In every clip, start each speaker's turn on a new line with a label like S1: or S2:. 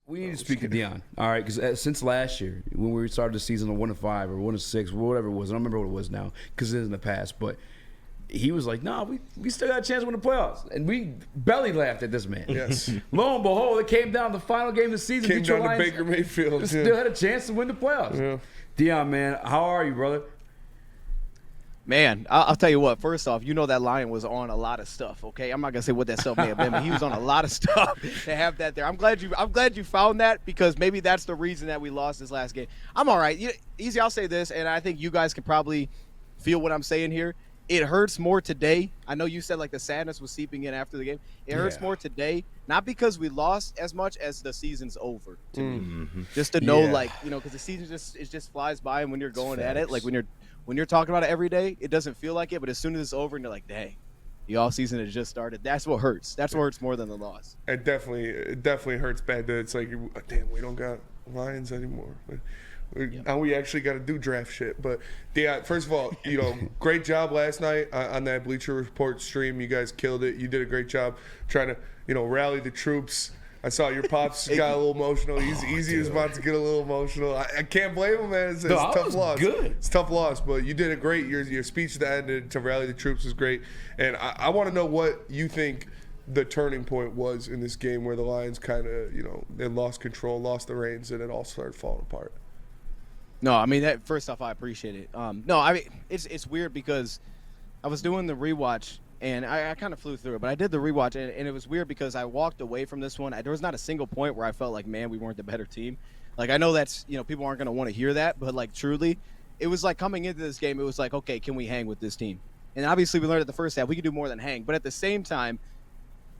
S1: We need to speak to Dion, all right? Because since last year, when we started the season on 1-5 or 1-6, whatever it was, I don't remember what it was now because it is in the past. But he was like, "Nah, we still got a chance to win the playoffs," and we belly laughed at this man.
S2: Yes.
S1: Lo and behold, it came down to the final game of the season.
S2: Came
S1: Detroit
S2: down to
S1: Lions
S2: Baker Mayfield.
S1: still had a chance to win the playoffs.
S2: Yeah.
S1: Dion, man, how are you, brother?
S3: Man, I'll tell you what. First off, you know that Lion was on a lot of stuff. Okay, I'm not gonna say what that stuff may have been, but he was on a lot of stuff to have that there. I'm glad you found that because maybe that's the reason that we lost this last game. I'm all right. Easy. I'll say this, and I think you guys can probably feel what I'm saying here. It hurts more today. I know you said like the sadness was seeping in after the game. It hurts more today, not because we lost as much as the season's over to me. Just to know, because the season just flies by, and when you're going at it, like when you're talking about it every day, it doesn't feel like it. But as soon as it's over, and you're like, dang, the off season has just started. That's what hurts. That's what hurts more than the loss.
S2: It definitely hurts bad. That it's like, damn, we don't got Lions anymore. Now we actually got to do draft shit. But yeah, first of all, great job last night on that Bleacher Report stream. You guys killed it. You did a great job trying to, rally the troops. I saw your pops got a little emotional. Easy was about to get a little emotional. I can't blame him, man. It's a tough loss.
S1: Good.
S2: It's a tough loss, but you did it great. Your speech at the end to rally the troops was great. And I want to know what you think the turning point was in this game where the Lions kind of, they lost control, lost the reins, and it all started falling apart.
S3: No, I mean, first off, I appreciate it. No, I mean, it's weird because I was doing the rewatch, and I kind of flew through it, but I did the rewatch, and it was weird because I walked away from this one. There was not a single point where I felt like, man, we weren't the better team. Like, I know that's, people aren't going to want to hear that, but, like, truly, it was like coming into this game, it was like, okay, can we hang with this team? And obviously we learned at the first half we could do more than hang, but at the same time,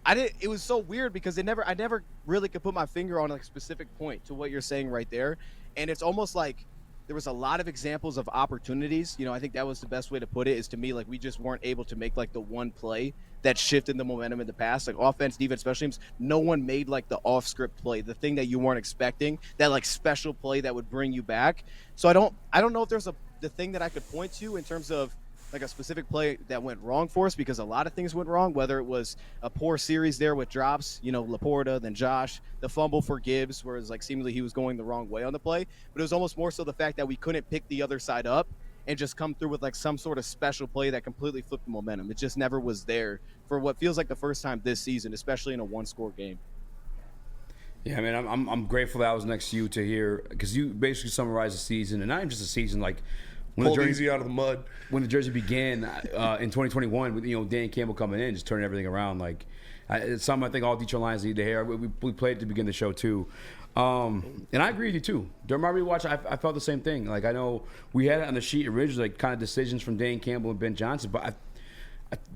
S3: it was so weird because I never really could put my finger on a specific point to what you're saying right there, and it's almost like there was a lot of examples of opportunities. I think that was the best way to put it, is to me, like, we just weren't able to make, like, the one play that shifted the momentum in the past. Like, offense, defense, special teams, no one made, like, the off-script play, the thing that you weren't expecting, that, like, special play that would bring you back. So I don't know if there's the thing that I could point to in terms of, like, a specific play that went wrong for us, because a lot of things went wrong, whether it was a poor series there with drops, Laporta, then Josh, the fumble for Gibbs, where it's like seemingly he was going the wrong way on the play. But it was almost more so the fact that we couldn't pick the other side up and just come through with like some sort of special play that completely flipped the momentum. It just never was there for what feels like the first time this season, especially in a one-score game.
S1: Yeah, man, I'm grateful that I was next to you to hear, because you basically summarized the season, and not even just the season, like,
S2: pulled easy out of the mud.
S1: When the jersey began in 2021, with Dan Campbell coming in, just turning everything around, like, it's something I think all Detroit Lions need to hear. We played at the beginning of the show too, and I agree with you too. During my rewatch, I felt the same thing. Like, I know we had it on the sheet originally, like, kind of decisions from Dan Campbell and Ben Johnson, but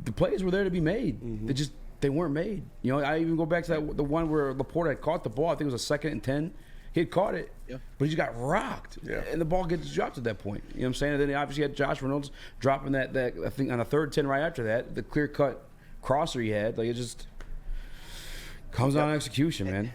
S1: the plays were there to be made. Mm-hmm. They weren't made. I even go back to the one where Laporta had caught the ball. I think it was a 2nd and 10. He had caught it, but he just got rocked, and the ball gets dropped at that point. You know what I'm saying? And then he obviously had Josh Reynolds dropping that I think on a 3rd 10 right after that, the clear-cut crosser he had. Like, it just comes down to execution, man.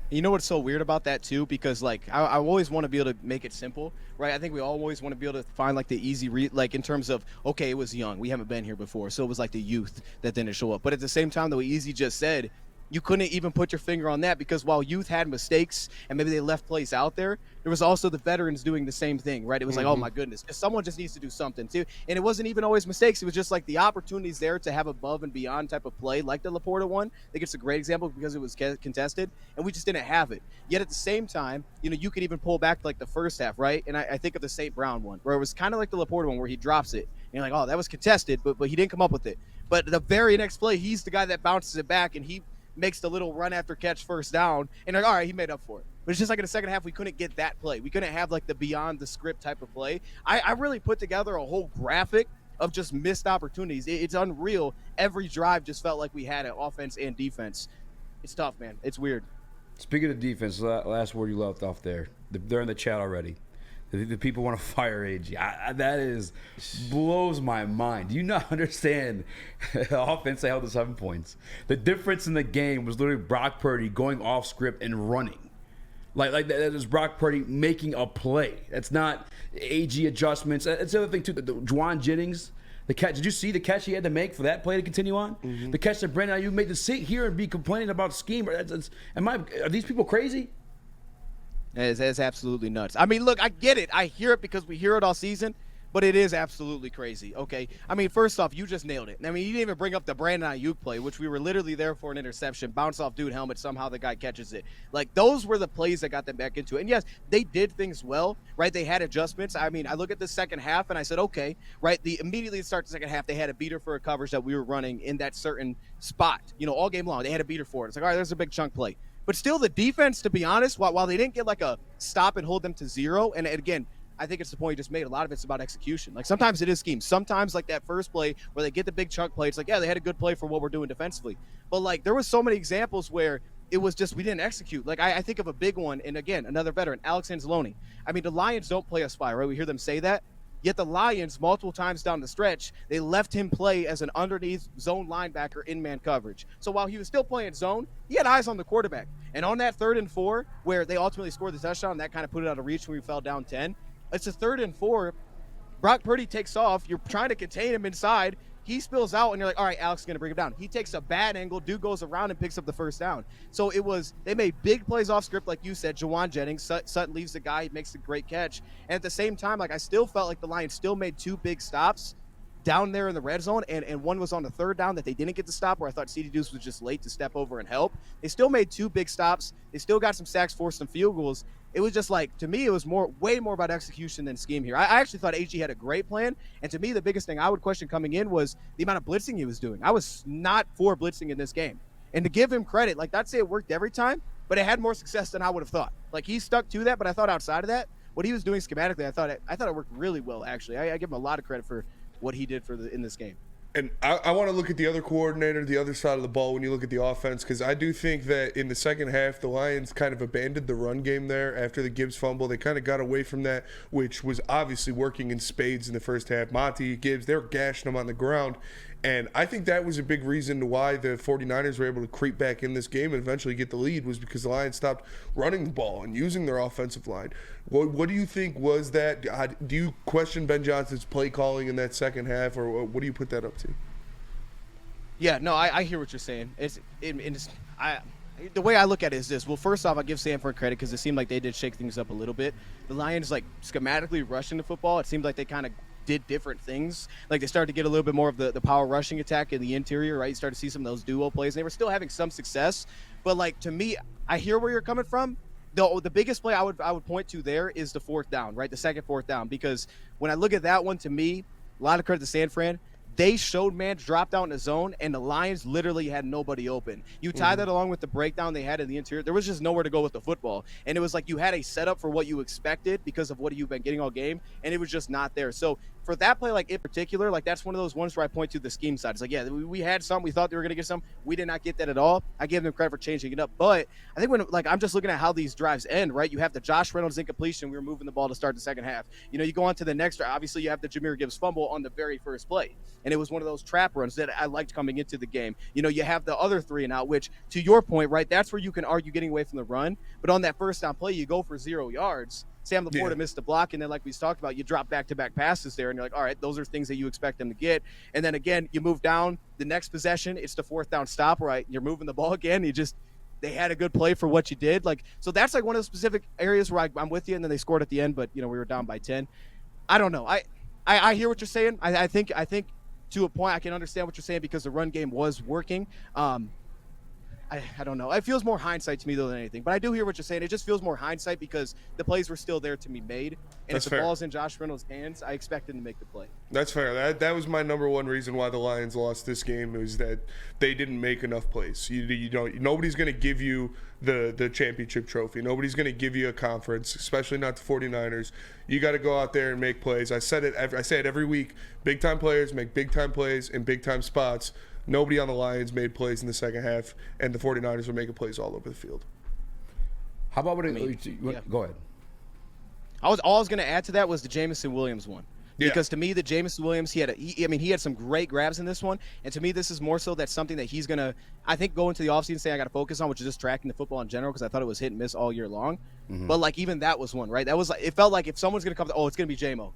S3: You know what's so weird about that too? Because, like, I always want to be able to make it simple, right? I think we always want to be able to find, like, the easy like, in terms of, okay, it was young, we haven't been here before, so it was like the youth that didn't show up. But at the same time, the way Easy just said, you couldn't even put your finger on that, because while youth had mistakes and maybe they left plays out there was also the veterans doing the same thing, right? It was like, oh my goodness, someone just needs to do something too. And it wasn't even always mistakes. It was just like the opportunities there to have above and beyond type of play, like the Laporta one. I think it's a great example because it was contested and we just didn't have it. Yet at the same time, you could even pull back like the first half, right? And I think of the St. Brown one where it was kind of like the Laporta one where he drops it. And you're like, oh, that was contested, but he didn't come up with it. But the very next play, he's the guy that bounces it back and he makes the little run after catch first down, and like, all right, he made up for it. But it's just like in the second half, we couldn't get that play. We couldn't have like the beyond the script type of play. I really put together a whole graphic of just missed opportunities. It's unreal. Every drive just felt like we had it, offense and defense. It's tough, man. It's weird.
S1: Speaking of defense, last word you left off there. They're in the chat already. The people want to fire AG. That blows my mind. Do you not understand? The offense held to 7 points. The difference in the game was literally Brock Purdy going off script and running. Like that is Brock Purdy making a play. That's not AG adjustments. That's the other thing too. The Juwan Jennings, The catch. Did you see the catch he had to make for that play to continue on?
S2: Mm-hmm.
S1: The catch that Brandon Ayuk made to sit here and be complaining about scheme. Are these people crazy?
S3: It's absolutely nuts. I mean, look, I get it. I hear it because we hear it all season, but it is absolutely crazy, okay? I mean, first off, you just nailed it. I mean, you didn't even bring up the Brandon Ayuk play, which we were literally there for an interception, bounce off dude helmet, somehow the guy catches it. Like, those were the plays that got them back into it. And yes, they did things well, right? They had adjustments. I mean, I look at the second half and I said, okay, right? Immediately to start the second half, they had a beater for a coverage that we were running in that certain spot, all game long. They had a beater for it. It's like, all right, there's a big chunk play. But still, the defense, to be honest, while they didn't get like a stop and hold them to zero, and again, I think it's the point you just made. A lot of it's about execution. Like sometimes it is scheme. Sometimes like that first play where they get the big chunk play, it's like, yeah, they had a good play for what we're doing defensively. But like there was so many examples where it was just we didn't execute. Like I think of a big one, and again, another veteran, Alex Anzalone. I mean, the Lions don't play a spy, right? We hear them say that. Yet the Lions, multiple times down the stretch, they left him play as an underneath zone linebacker in man coverage. So while he was still playing zone, he had eyes on the quarterback. And on that 3rd and 4, where they ultimately scored the touchdown, that kind of put it out of reach when we fell down 10. It's a 3rd and 4. Brock Purdy takes off. You're trying to contain him inside. He spills out, and you're like, all right, Alex is going to bring him down. He takes a bad angle. Dude goes around and picks up the first down. So they made big plays off script, like you said. Jawan Jennings, Sutton leaves the guy. He makes a great catch. And at the same time, like I still felt like the Lions still made 2 big stops down there in the red zone, and one was on the 3rd down that they didn't get to stop, where I thought C.D. Deuce was just late to step over and help. They still made 2 big stops. They still got some sacks, forced some field goals. It was just like, to me, it was way more about execution than scheme here. I actually thought AG had a great plan, and to me, the biggest thing I would question coming in was the amount of blitzing he was doing. I was not for blitzing in this game. And to give him credit, like, not say it worked every time, but it had more success than I would have thought. Like, he stuck to that, but I thought outside of that, what he was doing schematically, I thought it worked really well, actually. I give him a lot of credit for what he did in this game.
S2: And I want to look at the other coordinator, the other side of the ball when you look at the offense, because I do think that in the second half, the Lions kind of abandoned the run game there after the Gibbs fumble. They kind of got away from that, which was obviously working in spades in the first half. Monty, Gibbs, they were gashing them on the ground. And I think that was a big reason why the 49ers were able to creep back in this game and eventually get the lead, was because the Lions stopped running the ball and using their offensive line. What do you think was that? Do you question Ben Johnson's play calling in that second half, or what do you put that up to?
S3: Yeah, no, I hear what you're saying. The way I look at it is this. Well, first off, I give Sanford credit because it seemed like they did shake things up a little bit. The Lions, like, schematically rushing the football, it seemed like they kind of did different things. Like, they started to get a little bit more of the power rushing attack in the interior, right? You started to see some of those duo plays. And they were still having some success. But, like, to me, I hear where you're coming from. The biggest play I would point to there is the 4th down, right? The second 4th down. Because when I look at that one, to me, a lot of credit to San Fran. They showed man dropped out in the zone, and the Lions literally had nobody open. You tie that along with the breakdown they had in the interior. There was just nowhere to go with the football. And it was like you had a setup for what you expected because of what you've been getting all game, and it was just not there. So for that play, like in particular, like that's one of those ones where I point to the scheme side. It's like, yeah, we had some. We thought they were going to get some. We did not get that at all. I give them credit for changing it up. But I think when, like, I'm just looking at how these drives end, right? You have the Josh Reynolds incompletion. We were moving the ball to start the second half. You know, you go on to the next drive. Obviously, you have the Jahmyr Gibbs fumble on the very first play. And it was one of those trap runs that I liked coming into the game. You know, you have the other 3 and out, which, to your point, right, that's where you can argue getting away from the run. But on that first down play, you go for 0 yards. Sam Laporta missed the block, and then like we talked about, you drop back-to-back passes there, and you're like, all right, those are things that you expect them to get. And then again, you move down the next possession, it's the 4th down stop, right? You're moving the ball again. They had a good play for what you did. Like, so that's like one of the specific areas where I'm with you, and then they scored at the end, but you know, we were down by 10. I don't know. I hear what you're saying. I think to a point I can understand what you're saying because the run game was working. I don't know. It feels more hindsight to me, though, than anything. But I do hear what you're saying. It just feels more hindsight because the plays were still there to be made. And
S2: That's
S3: if the
S2: fair.
S3: ball's in Josh Reynolds' hands, I expect him to make the play.
S2: That's fair. That was my number one reason why the Lions lost this game, was that they didn't make enough plays. You don't. Nobody's going to give you the championship trophy. Nobody's going to give you a conference, especially not the 49ers. You got to go out there and make plays. I say it every week. Big time players make big time plays in big time spots. Nobody on the Lions made plays in the second half, and the 49ers were making plays all over the field.
S1: How about go ahead.
S3: All I was going to add to that was the Jamison Williams one.
S2: Yeah.
S3: Because to me, the Jamison Williams, he had some great grabs in this one. And to me, this is more so that's something that he's going to, I think, go into the offseason and say I got to focus on, which is just tracking the football in general, because I thought it was hit and miss all year long. Mm-hmm. But, like, even that was one, right? That was like, it felt like if someone's going to come, it's going to be J-Mo.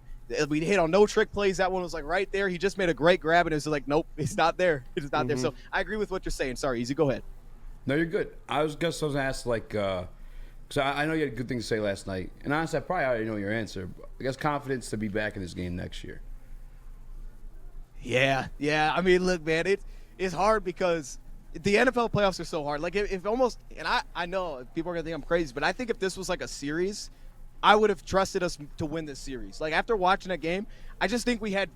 S3: We hit on no trick plays. That one was like right there. He just made a great grab, and it was like, nope, it's not there. It's not there. So I agree with what you're saying. Sorry, Easy, go ahead.
S1: No, you're good. I was going to ask, like, because I know you had good things to say last night. And honestly, I probably already know your answer. But I guess confidence to be back in this game next year.
S3: Yeah. I mean, look, man, it's hard because the NFL playoffs are so hard. Like, if almost, and I know people are going to think I'm crazy, but I think if this was like a series, I would have trusted us to win this series. Like, after watching that game, I just think we had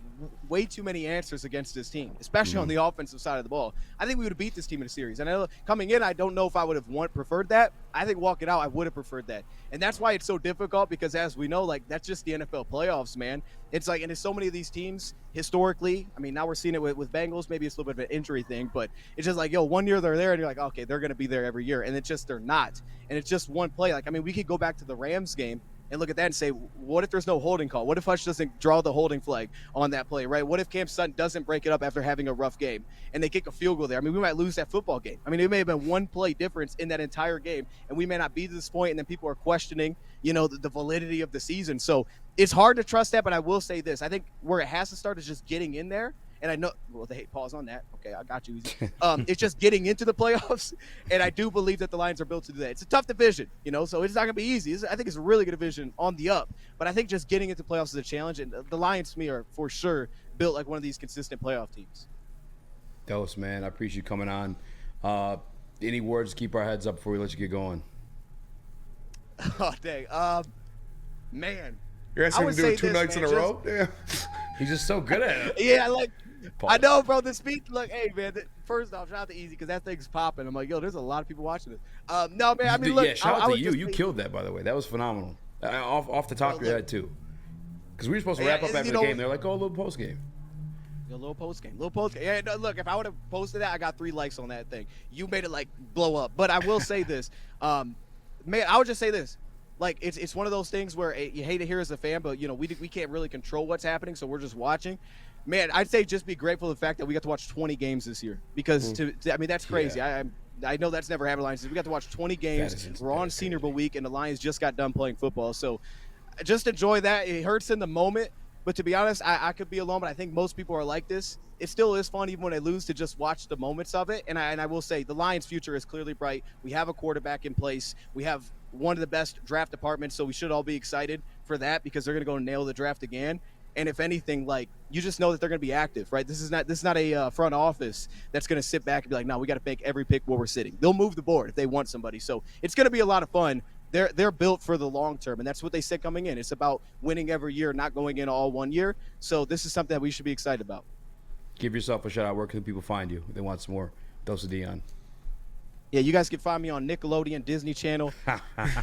S3: way too many answers against this team, especially on the offensive side of the ball. I think we would have beat this team in a series. And I know, coming in, I don't know if I would have preferred that. I think walking out, I would have preferred that. And that's why it's so difficult because, as we know, like, that's just the NFL playoffs, man. It's like, and there's so many of these teams historically. I mean, now we're seeing it with Bengals. Maybe it's a little bit of an injury thing, but it's just like, yo, one year they're there, and you're like, okay, they're going to be there every year. And it's just they're not. And it's just one play. Like, I mean, we could go back to the Rams game and look at that and say, what if there's no holding call? What if Hutch doesn't draw the holding flag on that play, right? What if Cam Sutton doesn't break it up after having a rough game and they kick a field goal there? I mean, we might lose that football game. I mean, it may have been one play difference in that entire game, and we may not be to this point, and then people are questioning, the validity of the season. So it's hard to trust that, but I will say this. I think where it has to start is just getting in there. And I know, well, they pause on that. Okay, I got you. It's just getting into the playoffs, and I do believe that the Lions are built to do that. It's a tough division, so it's not going to be easy. I think it's a really good division on the up, but I think just getting into playoffs is a challenge, and the Lions, to me, are for sure built like one of these consistent playoff teams.
S1: Dallas, man, I appreciate you coming on. Any words to keep our heads up before we let you get going?
S3: Oh, dang. Man.
S2: You're asking him to do it two nights in a row? Yeah.
S1: He's just so good at it.
S3: Yeah, like, I know, bro. The speed, look, hey, man. First off, shout out to Easy because that thing's popping. I'm like, yo, there's a lot of people watching this. No, man. I mean, look,
S1: shout out to you. You killed that, by the way. That was phenomenal. Off the top of your head too. Because we were supposed to wrap up after the game. They're like, oh, a little post game.
S3: A little post game. Yeah, no, look, if I would have posted that, I got 3 likes on that thing. You made it like blow up. But I will say this, man. I would just say this. Like, it's one of those things where you hate to hear as a fan, but we can't really control what's happening, so we're just watching. Man, I'd say just be grateful for the fact that we got to watch 20 games this year because I mean that's crazy. Yeah. I know that's never happened. Lions. We got to watch 20 games. We're on Senior Bowl week, and the Lions just got done playing football. So just enjoy that. It hurts in the moment, but to be honest, I could be alone, but I think most people are like this. It still is fun, even when they lose, to just watch the moments of it. And I will say the Lions' future is clearly bright. We have a quarterback in place. We have one of the best draft departments, so we should all be excited for that because they're going to go nail the draft again. And if anything, like, you just know that they're going to be active, right? This is not a front office that's going to sit back and be like, no, we got to make every pick where we're sitting. They'll move the board if they want somebody. So it's going to be a lot of fun. They're built for the long term, and that's what they said coming in. It's about winning every year, not going in all one year. So this is something that we should be excited about.
S1: Give yourself a shout out. Where can people find you if they want some more Dose of Dion?
S3: Yeah, you guys can find me on Nickelodeon, Disney Channel.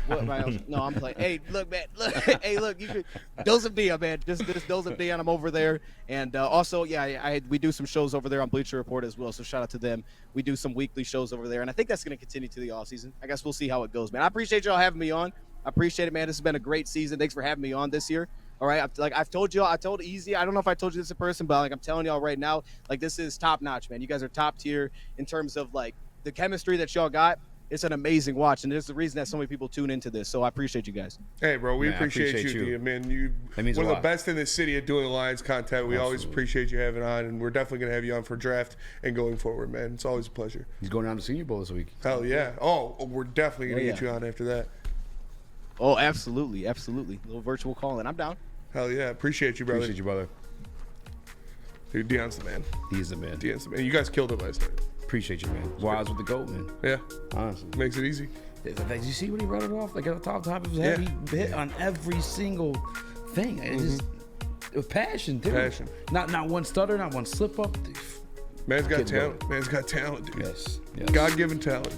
S3: No, I'm playing. Hey, look, man. Look. You could Dose of Dion, man. Just Dose of Dion. I'm over there, and also, yeah, we do some shows over there on Bleacher Report as well. So shout out to them. We do some weekly shows over there, and I think that's going to continue to the off season. I guess we'll see how it goes, man. I appreciate y'all having me on. I appreciate it, man. This has been a great season. Thanks for having me on this year. All right, I've told y'all. I told Easy. I don't know if I told you this in person, but like I'm telling y'all right now, like this is top notch, man. You guys are top tier in terms of like the chemistry that y'all got. It's an amazing watch, and there's the reason that so many people tune into this. So I appreciate you guys.
S2: Hey, bro, we appreciate you, Dion, man. You one of the best in the city at doing Lions content. We always appreciate you having on, and we're definitely gonna have you on for draft and going forward, man. It's always a pleasure.
S1: He's going down to Senior Bowl this week.
S2: Hell yeah! Oh, we're definitely gonna get you on after that.
S3: Oh, absolutely. A little virtual call-in. I'm down.
S2: Hell yeah! Appreciate you, brother.
S1: Appreciate you, brother.
S2: Dude, Dion's the man.
S1: He's the man.
S2: Dion's the man. You guys killed it last night.
S1: Appreciate you, man. Wise with the GOAT, man.
S2: Yeah.
S1: Honestly.
S2: Makes it easy.
S1: Did you see when he wrote it off? Like at the top of his head, he hit on every single thing. It just with passion, too.
S2: Passion.
S1: Not one stutter, not one slip up.
S2: Man's got talent. Man's got talent, dude.
S1: Yes.
S2: God-given talent.